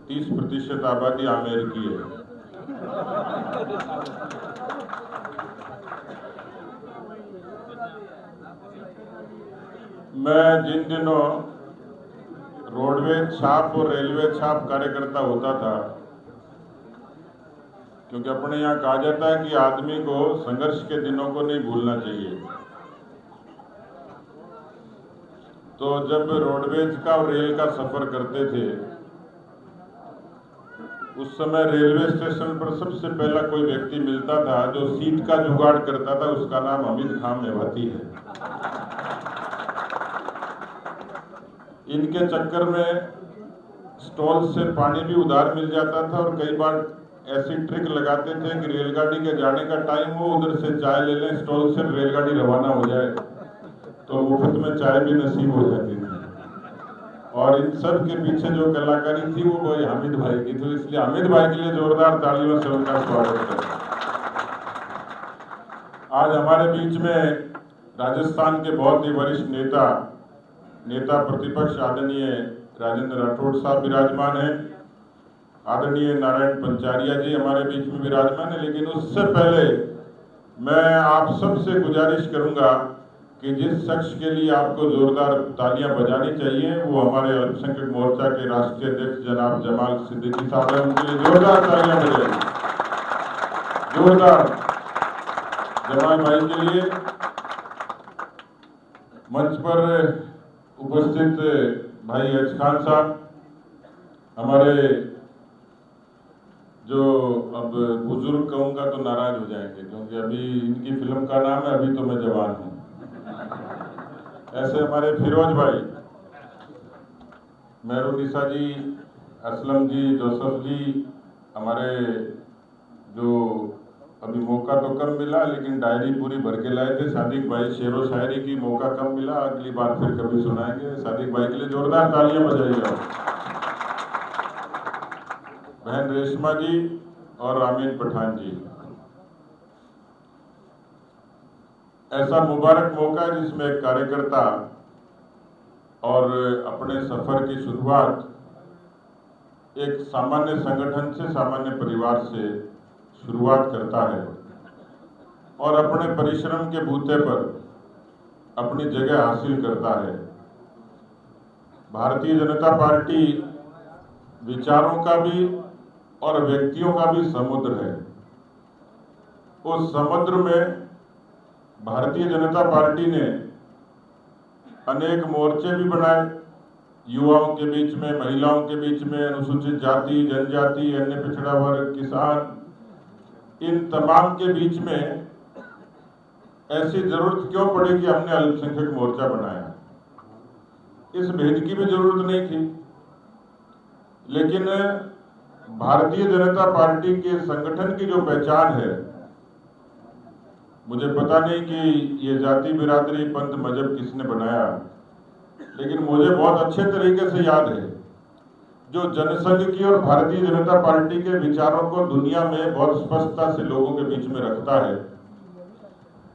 30% आबादी आमेर की है। मैं जिन दिनों रोडवेज छाप और रेलवे छाप कार्यकर्ता होता था, क्योंकि अपने यहाँ कहा जाता है कि आदमी को संघर्ष के दिनों को नहीं भूलना चाहिए, तो जब रोडवेज का और रेल का सफर करते थे उस समय रेलवे स्टेशन पर सबसे पहला कोई व्यक्ति मिलता था जो सीट का जुगाड़ करता था, उसका नाम हमीद खान मेवाती है। इनके चक्कर में स्टॉल से पानी भी उधार मिल जाता था और कई बार ऐसी ट्रिक लगाते थे कि रेलगाड़ी के जाने का टाइम हो, उधर से चाय ले लें स्टॉल से, रेलगाड़ी रवाना हो जाए तो मुफ्त में चाय भी नसीब हो जाती थी। और इन सब के पीछे जो कलाकारी थी वो भाई हामिद भाई की, तो इसलिए हामिद भाई के लिए जोरदार तालियों से उनका स्वागत है। आज हमारे बीच में राजस्थान के बहुत ही वरिष्ठ नेता प्रतिपक्ष आदरणीय राजेंद्र राठौड़ साहब विराजमान हैं, आदरणीय नारायण पंचारिया जी हमारे बीच में विराजमान है। लेकिन उससे पहले मैं आप सबसे गुजारिश करूंगा कि जिस शख्स के लिए आपको जोरदार तालियां बजानी चाहिए वो हमारे अल्पसंख्यक मोर्चा के राष्ट्रीय अध्यक्ष जनाब जमाल सिद्दीकी साहब हैं, उनके लिए जोरदार तालियां बजाइए। जोरदार जमाल भाई के लिए। मंच पर उपस्थित भाई एच खान साहब, हमारे जो अब बुजुर्ग कहूंगा तो नाराज हो जाएंगे क्योंकि अभी इनकी फिल्म का नाम है अभी तो मैं जवान हूं। ऐसे हमारे फिरोज भाई, मेहरुनिसा जी, असलम जी, जोसेफ जी, हमारे जो अभी मौका तो कम मिला लेकिन डायरी पूरी भर के लाए थे, सादिक भाई शेरो शायरी की मौका कम मिला, अगली बार फिर कभी सुनाएंगे। सादिक भाई के लिए जोरदार तालियां बजाइएगा। बहन रेशमा जी और रामीन पठान जी, ऐसा मुबारक मौका है जिसमें एक कार्यकर्ता और अपने सफर की शुरुआत एक सामान्य संगठन से, सामान्य परिवार से शुरुआत करता है और अपने परिश्रम के बूते पर अपनी जगह हासिल करता है। भारतीय जनता पार्टी विचारों का भी और व्यक्तियों का भी समुद्र है। उस समुद्र में भारतीय जनता पार्टी ने अनेक मोर्चे भी बनाए, युवाओं के बीच में, महिलाओं के बीच में, अनुसूचित जाति, जनजाति, अन्य पिछड़ा वर्ग, किसान, इन तमाम के बीच में ऐसी जरूरत क्यों पड़ी कि हमने अल्पसंख्यक मोर्चा बनाया। इस भेद की भी जरूरत नहीं थी, लेकिन भारतीय जनता पार्टी के संगठन की जो पहचान है, मुझे पता नहीं कि ये जाति, बिरादरी, पंथ, मजहब किसने बनाया, लेकिन मुझे बहुत अच्छे तरीके से याद है जो जनसंघ की और भारतीय जनता पार्टी के विचारों को दुनिया में बहुत स्पष्टता से लोगों के बीच में रखता है।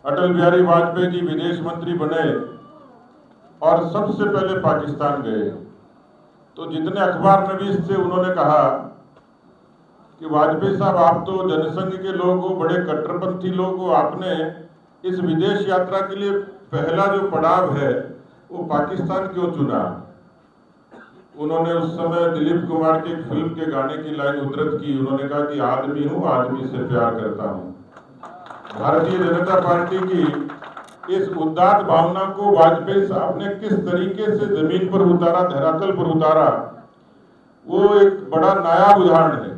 अटल बिहारी वाजपेयी जी विदेश मंत्री बने और सबसे पहले पाकिस्तान गए, तो जितने अखबार नवीस थे उन्होंने कहा कि वाजपेयी साहब आप तो जनसंघ के लोग हो, बड़े कट्टरपंथी लोग हो, आपने इस विदेश यात्रा के लिए पहला जो पड़ाव है वो पाकिस्तान क्यों चुना। उन्होंने उस समय दिलीप कुमार की एक फिल्म के गाने की लाइन उद्धृत की, उन्होंने कहा कि आदमी हूं, आदमी से प्यार करता हूं। भारतीय जनता पार्टी की इस उदात्त भावना को वाजपेयी साहब ने किस तरीके से जमीन पर उतारा, धरातल पर उतारा, वो एक बड़ा नायाब उदाहरण है।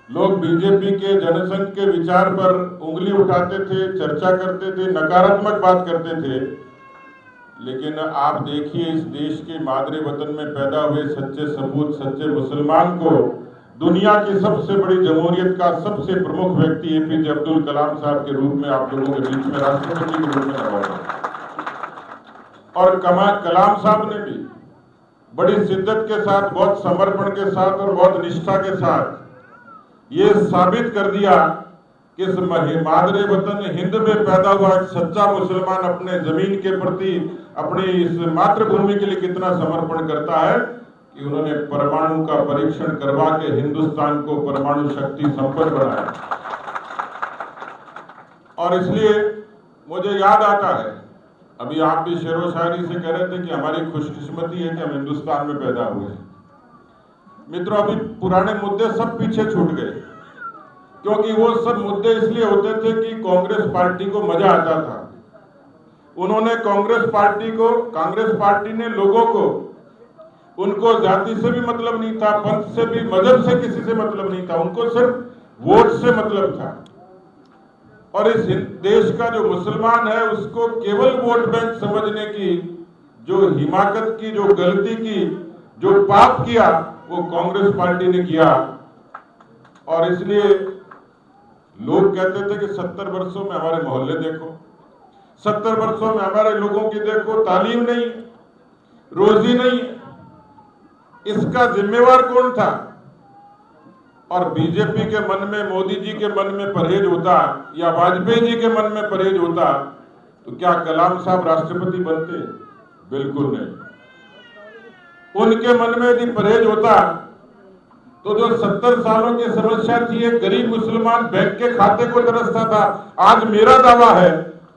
लोग बीजेपी के, जनसंघ के विचार पर उंगली उठाते थे, चर्चा करते थे, नकारात्मक बात करते थे, लेकिन आप देखिए इस देश के मादरे वतन में पैदा हुए सच्चे सपूत, सच्चे मुसलमान को दुनिया की सबसे बड़ी जमहूरियत का सबसे प्रमुख व्यक्ति एपीजे अब्दुल कलाम साहब के रूप में आप लोगों के बीच में राष्ट्रपति के रूप में नवाजा। और कलाम साहब ने भी बड़ी शिद्दत के साथ, बहुत समर्पण के साथ और बहुत निष्ठा के साथ ये साबित कर दिया कि इस मादरे वतन हिंद में पैदा हुआ एक सच्चा मुसलमान अपने जमीन के प्रति, अपनी इस मातृभूमि के लिए कितना समर्पण करता है। कि उन्होंने परमाणु का परीक्षण करवा के हिंदुस्तान को परमाणु शक्ति संपन्न बनाया। और इसलिए मुझे याद आता है, अभी आप भी शेरो शायरी से कह रहे थे कि हमारी खुशकिस्मती है कि हम हिंदुस्तान में पैदा हुए। मित्रों, अभी पुराने मुद्दे सब पीछे छूट गए, क्योंकि वो सब मुद्दे इसलिए होते थे कि कांग्रेस पार्टी को मजा आता था। उन्होंने कांग्रेस पार्टी ने लोगों को, उनको जाति से भी मतलब नहीं था, पंथ से भी, मजहब से किसी से मतलब नहीं था, उनको सिर्फ वोट से मतलब था। और इस देश का जो मुसलमान है उसको केवल वोट बैंक समझने की जो हिमाकत की, जो गलती की, जो पाप किया, वो कांग्रेस पार्टी ने किया। और इसलिए लोग कहते थे कि 70 वर्षों में हमारे मोहल्ले देखो, 70 वर्षों में हमारे लोगों की देखो तालीम नहीं, रोजी नहीं। इसका जिम्मेवार कौन था? और बीजेपी के मन में, मोदी जी के मन में परहेज होता या वाजपेयी जी के मन में परहेज होता तो क्या कलाम साहब राष्ट्रपति बनते? बिल्कुल नहीं। उनके मन में यदि परहेज होता तो जो 70 सालों की समस्या थी, एक गरीब मुसलमान बैंक के खाते को तरसता था, आज मेरा दावा है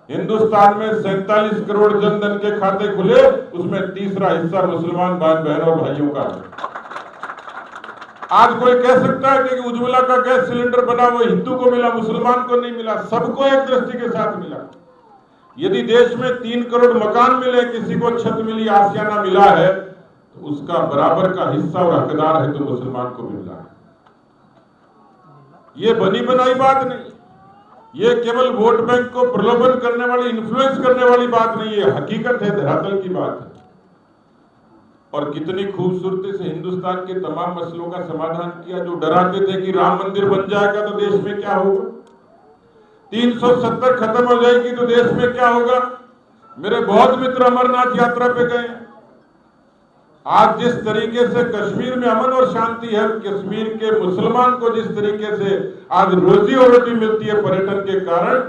हिंदुस्तान में 47 करोड़ जनधन के खाते खुले, उसमें तीसरा हिस्सा मुसलमान बहनों और भाइयों का है। आज कोई कह सकता है कि उज्ज्वला का गैस सिलेंडर बना वो हिंदू को मिला, मुसलमान को नहीं मिला, सबको एक दृष्टि के साथ मिला। यदि देश में 3 करोड़ मकान मिले, किसी को छत मिली, आशियाना मिला है, तो उसका बराबर का हिस्सा और हकदार है तो मुसलमान को भी मिला है। ये बनी बनाई बात नहीं, ये केवल वोट बैंक को प्रलोभन करने वाली, इन्फ्लुएंस करने वाली बात नहीं है, हकीकत है, धरातल की बात है। और कितनी खूबसूरती से हिंदुस्तान के तमाम मसलों का समाधान किया। जो डराते थे कि राम मंदिर बन जाएगा तो देश में क्या होगा, 370 खत्म हो जाएगी तो देश में क्या होगा। मेरे बहुत मित्र अमरनाथ यात्रा पे गए। आज जिस तरीके से कश्मीर में अमन और शांति है, कश्मीर के मुसलमान को जिस तरीके से आज रोजी और रोटी मिलती है पर्यटन के कारण,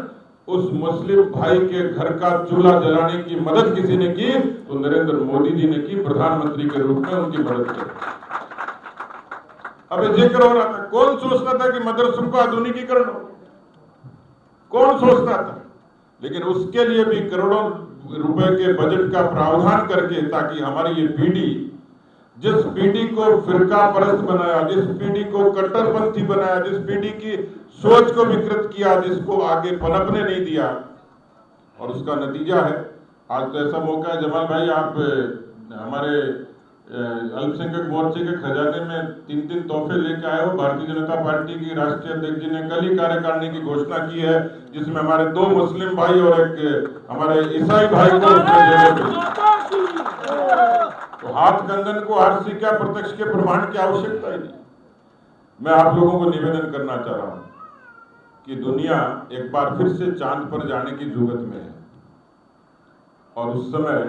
उस मुस्लिम भाई के घर का चूल्हा जलाने की मदद किसी ने की तो नरेंद्र मोदी जी ने की, प्रधानमंत्री के रूप में उनकी मदद की। अब जिक्र हो रहा था, कौन सोचता था कि मदरसों का आधुनिकीकरण हो, कौन सोचता था? लेकिन उसके लिए भी करोड़ों रुपए के बजट का प्रावधान करके, ताकि हमारी ये पीढ़ी, जिस पीढ़ी को फिरका परस्त बनाया, जिस पीढ़ी को कट्टरपंथी बनाया, जिस पीढ़ी की सोच को विकृत किया, जिसको आगे पनपने नहीं दिया, और उसका नतीजा है आज तो ऐसा मौका है। जमाल भाई, आप हमारे अल्पसंख्यक मोर्चे के खजाने में 3 तोहफे लेके आए हो। भारतीय जनता पार्टी की राष्ट्रीय अध्यक्ष जी ने कल ही कार्यकारिणी की घोषणा की है, जिसमें हमारे 2 मुस्लिम भाई और एक हमारे ईसाई भाई को तो हाथ कंगन को आरसी क्या, प्रत्यक्ष के प्रमाण की आवश्यकता ही नहीं। मैं आप लोगों को निवेदन करना चाह रहा हूं कि दुनिया एक बार फिर से चांद पर जाने की जुगत में है, और उस समय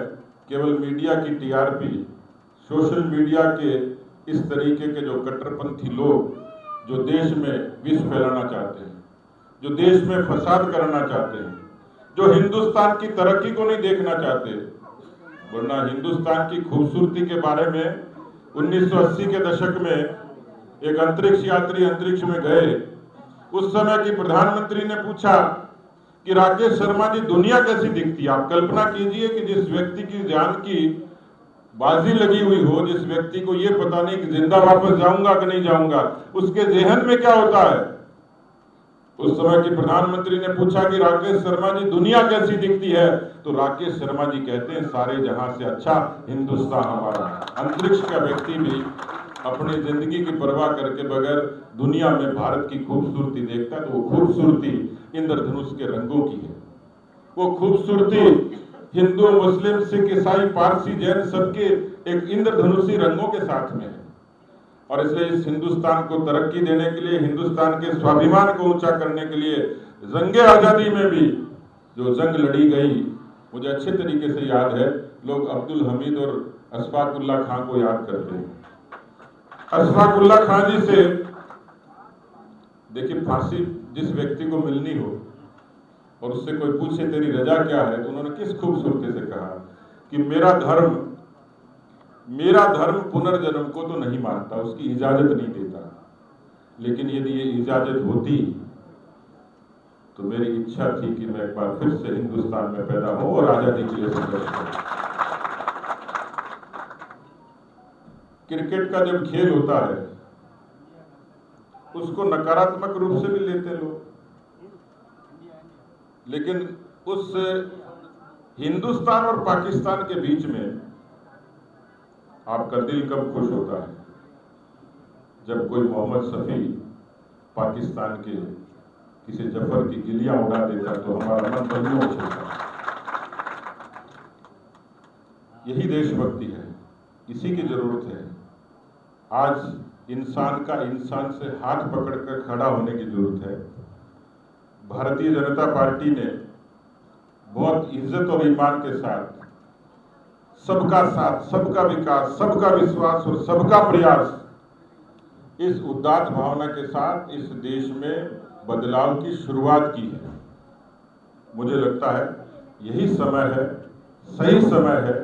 केवल मीडिया की टीआरपी, सोशल मीडिया के इस तरीके के जो कट्टरपंथी लोग जो देश में विष फैलाना चाहते हैं, जो देश में फसाद करना चाहते हैं, जो हिंदुस्तान की तरक्की को नहीं देखना चाहते, वरना हिंदुस्तान की खूबसूरती के बारे में 1980 के दशक में एक अंतरिक्ष यात्री अंतरिक्ष में गए, उस समय की प्रधानमंत्री ने पूछा कि राकेश शर्मा जी, दुनिया कैसी दिखती है? आप कल्पना कीजिए कि जिस व्यक्ति की जान की बाजी लगी हुई हो, जिस व्यक्ति को ये पता नहीं कि जिंदा वापस जाऊंगा कि नहीं जाऊंगा, उसके जहन में क्या होता है। उस समय की प्रधानमंत्री ने पूछा कि राकेश शर्मा जी, दुनिया कैसी दिखती है? तो राकेश शर्मा जी कहते हैं, सारे जहां से अच्छा हिंदुस्तान हमारा। अंतरिक्ष का व्यक्ति भी अपनी जिंदगी की परवाह करके बगैर दुनिया में भारत की खूबसूरती देखता है, तो वो खूबसूरती इंद्रधनुष के रंगों की है। वो खूबसूरती हिंदू, मुस्लिम, सिख, ईसाई, पारसी, जैन सबके एक इंद्रधनुषी रंगों के साथ में है। और इसलिए इस हिंदुस्तान को तरक्की देने के लिए, हिंदुस्तान के स्वाभिमान को ऊंचा करने के लिए जंगे आजादी में भी जो जंग लड़ी गई, मुझे अच्छे तरीके से याद है। लोग अब्दुल हमीद और अशफाकुल्ला खां को याद करते हैं। अशफाकुल्ला खां जी से देखिए, फांसी जिस व्यक्ति को मिलनी हो और उससे कोई पूछे तेरी रजा क्या है, तो उन्होंने किस खूबसूरती से कहा कि मेरा धर्म मेरा धर्म पुनर्जन्म को तो नहीं मानता, उसकी इजाजत नहीं देता, लेकिन यदि ये इजाजत होती तो मेरी इच्छा थी कि मैं एक बार फिर से हिंदुस्तान में पैदा हूं और आजादी के लिए संघर्ष करूं। क्रिकेट का जब खेल होता है उसको नकारात्मक रूप से भी लेते लोग, लेकिन उस हिंदुस्तान और पाकिस्तान के बीच में आपका दिल कब खुश होता है जब कोई मोहम्मद शफी पाकिस्तान के किसी जफर की गिलियां उड़ा देता तो हमारा मन बलियों उछलता। यही देशभक्ति है, इसी की जरूरत है। आज इंसान का इंसान से हाथ पकड़कर खड़ा होने की जरूरत है। भारतीय जनता पार्टी ने बहुत इज्जत और ईमान के साथ सबका साथ, सबका विकास, सबका विश्वास और सबका प्रयास, इस उदात्त भावना के साथ इस देश में बदलाव की शुरुआत की है। मुझे लगता है यही समय है, सही समय है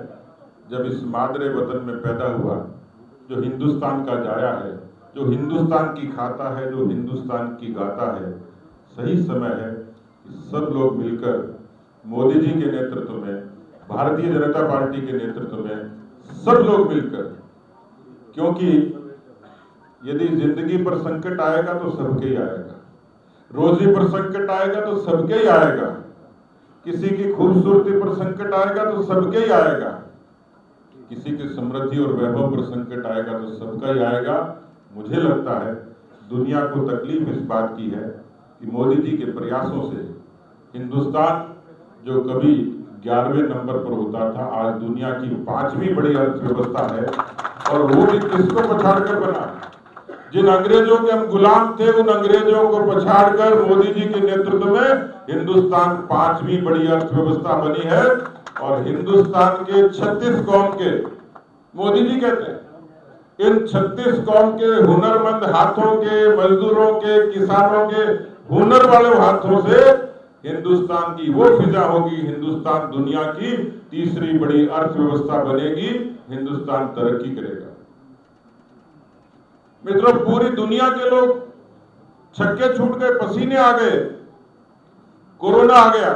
जब इस मादरे वतन में पैदा हुआ, जो हिंदुस्तान का जाया है, जो हिंदुस्तान की खाता है, जो हिंदुस्तान की गाता है, सही समय है कि सब लोग मिलकर मोदी जी के नेतृत्व में, भारतीय जनता पार्टी के नेतृत्व में सब लोग मिलकर, क्योंकि यदि जिंदगी पर संकट आएगा तो सबके ही आएगा, रोजी पर संकट आएगा तो सबके ही आएगा, किसी की खूबसूरती पर संकट आएगा तो सबके ही आएगा, किसी की समृद्धि और वैभव पर संकट आएगा तो सबका ही आएगा। मुझे लगता है दुनिया को तकलीफ इस बात की है कि मोदी जी के प्रयासों से हिंदुस्तान जो कभी 11वें नंबर पर होता था, आज दुनिया की 5वीं बड़ी अर्थव्यवस्था है, और वो भी किसको पछाड़कर बना? जिन अंग्रेजों के हम गुलाम थे, उन अंग्रेजों को पछाड़कर मोदी जी के नेतृत्व में हिंदुस्तान 5वीं बड़ी अर्थव्यवस्था बनी है। और हिंदुस्तान के 36 कौम के, मोदी जी कहते हैं, इन 36 कौम के हुनरमंद हाथों के, मजदूरों के, किसानों के हुनर वाले हाथों से हिंदुस्तान की वो फिजा होगी, हिंदुस्तान दुनिया की तीसरी बड़ी अर्थव्यवस्था बनेगी, हिंदुस्तान तरक्की करेगा। मित्रों, पूरी दुनिया के लोग छक्के छूट गए, पसीने आ गए, कोरोना आ गया।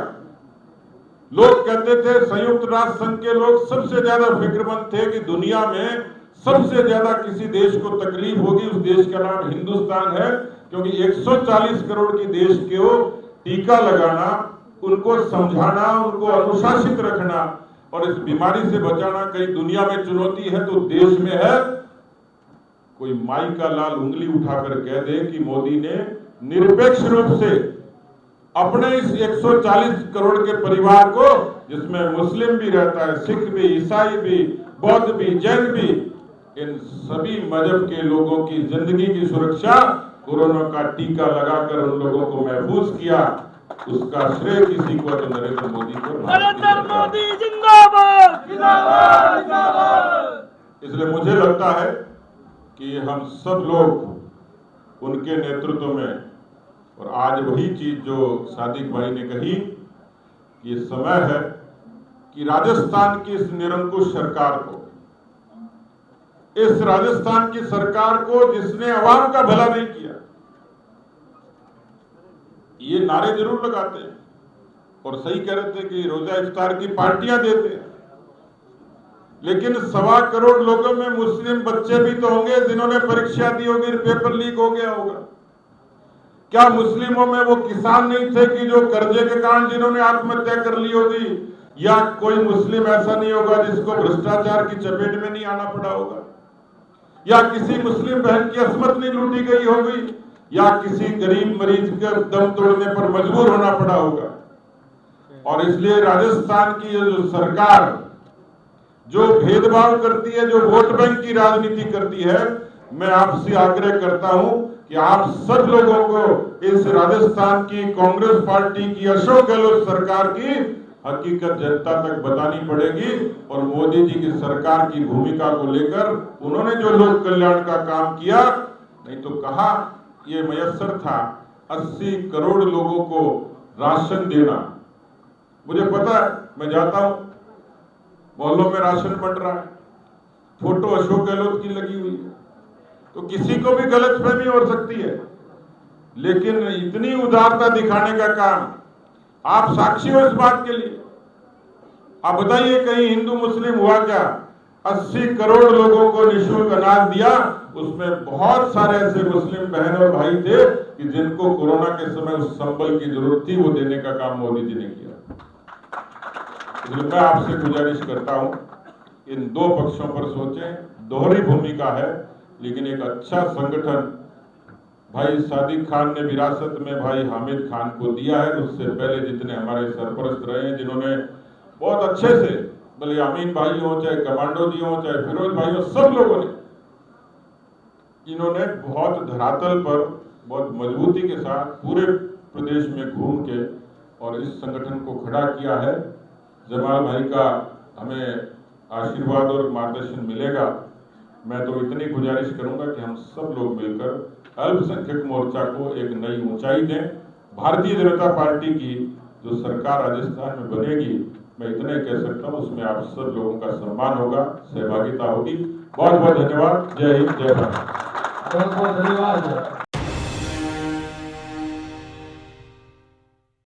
लोग कहते थे, संयुक्त राष्ट्र संघ के लोग सबसे ज्यादा फिक्रमंद थे कि दुनिया में सबसे ज्यादा किसी देश को तकलीफ होगी, उस देश का नाम हिंदुस्तान है, क्योंकि 140 करोड़ की देश को टीका लगाना, उनको समझाना, उनको अनुशासित रखना और इस बीमारी से बचाना कई दुनिया में चुनौती है तो देश में है। कोई माई का लाल उंगली उठाकर कह दे कि मोदी ने निरपेक्ष रूप से अपने इस 140 करोड़ के परिवार को, जिसमें मुस्लिम भी रहता है, सिख भी, ईसाई भी, बौद्ध भी, जैन भी, इन सभी मजहब के लोगों की जिंदगी की सुरक्षा कोरोना का टीका लगाकर उन लोगों को महफूज किया, उसका श्रेय किसी को तो नरेंद्र मोदी को। नरेंद्र मोदी जिंदाबाद, जिंदाबाद, जिंदाबाद। इसलिए मुझे लगता है कि हम सब लोग उनके नेतृत्व में, और आज वही चीज जो सादिक भाई ने कही, ये समय है कि राजस्थान की इस निरंकुश सरकार को, इस राजस्थान की सरकार को जिसने आवाम का भला नहीं किया, ये नारे जरूर लगाते हैं और सही कह रहे थे कि रोजा इफ्तार की पार्टियां देते हैं, लेकिन 1.25 करोड़ लोगों में मुस्लिम बच्चे भी तो होंगे जिन्होंने परीक्षा दी होगी, पेपर लीक हो गया होगा। क्या मुस्लिमों में वो किसान नहीं थे कि जो कर्जे के कारण जिन्होंने आत्महत्या कर ली होगी? या कोई मुस्लिम ऐसा नहीं होगा जिसको भ्रष्टाचार की चपेट में नहीं आना पड़ा होगा? या किसी मुस्लिम बहन की अस्मत नहीं लूटी गई होगी? या किसी गरीब मरीज का दम तोड़ने पर मजबूर होना पड़ा होगा? और इसलिए राजस्थान की जो सरकार जो भेदभाव करती है, जो वोट बैंक की राजनीति करती है, मैं आपसे आग्रह करता हूं कि आप सब लोगों को इस राजस्थान की कांग्रेस पार्टी की, अशोक गहलोत सरकार की हकीकत जनता तक बतानी पड़ेगी। और मोदी जी की सरकार की भूमिका को लेकर उन्होंने जो लोक कल्याण का काम किया, नहीं तो कहा ये मयस्सर था 80 करोड़ लोगों को राशन देना। मुझे पता है, मैं जाता हूं, मोहल्लों में राशन बंट रहा है, फोटो अशोक गहलोत की लगी हुई है, तो किसी को भी गलतफहमी हो सकती है। लेकिन इतनी उदारता दिखाने का काम, आप साक्षी हो इस बात के लिए। आप बताइए कहीं हिंदू मुस्लिम हुआ क्या? 80 करोड़ लोगों को निःशुल्क अनाज दिया, उसमें बहुत सारे ऐसे मुस्लिम बहन और भाई थे कि जिनको कोरोना के समय उस संबल की जरूरत थी, वो देने का काम मोदी जी ने किया। इसलिए मैं आपसे गुजारिश करता हूं, इन दो पक्षों पर सोचें। दोहरी भूमिका है, लेकिन एक अच्छा संगठन भाई सादिक खान ने विरासत में भाई हामिद खान को दिया है। उससे पहले जितने हमारे सरपरस्त रहे हैं, जिन्होंने बहुत अच्छे से, भले अमीन भाई हो, चाहे कमांडो जी हो, चाहे फिरोज भाई हो, सब लोगों ने इन्होंने बहुत धरातल पर बहुत मजबूती के साथ पूरे प्रदेश में घूम के और इस संगठन को खड़ा किया है। जमाल भाई का हमें आशीर्वाद और मार्गदर्शन मिलेगा। मैं तो इतनी गुजारिश करूंगा कि हम सब लोग मिलकर अल्पसंख्यक मोर्चा को एक नई ऊंचाई दें। भारतीय जनता पार्टी की जो सरकार राजस्थान में बनेगी, मैं इतना ही कह सकता हूं, उसमें आप सब लोगों का सम्मान होगा, सहभागिता होगी। बहुत बहुत धन्यवाद। जय हिंद, जय भारत। बहुत बहुत धन्यवाद।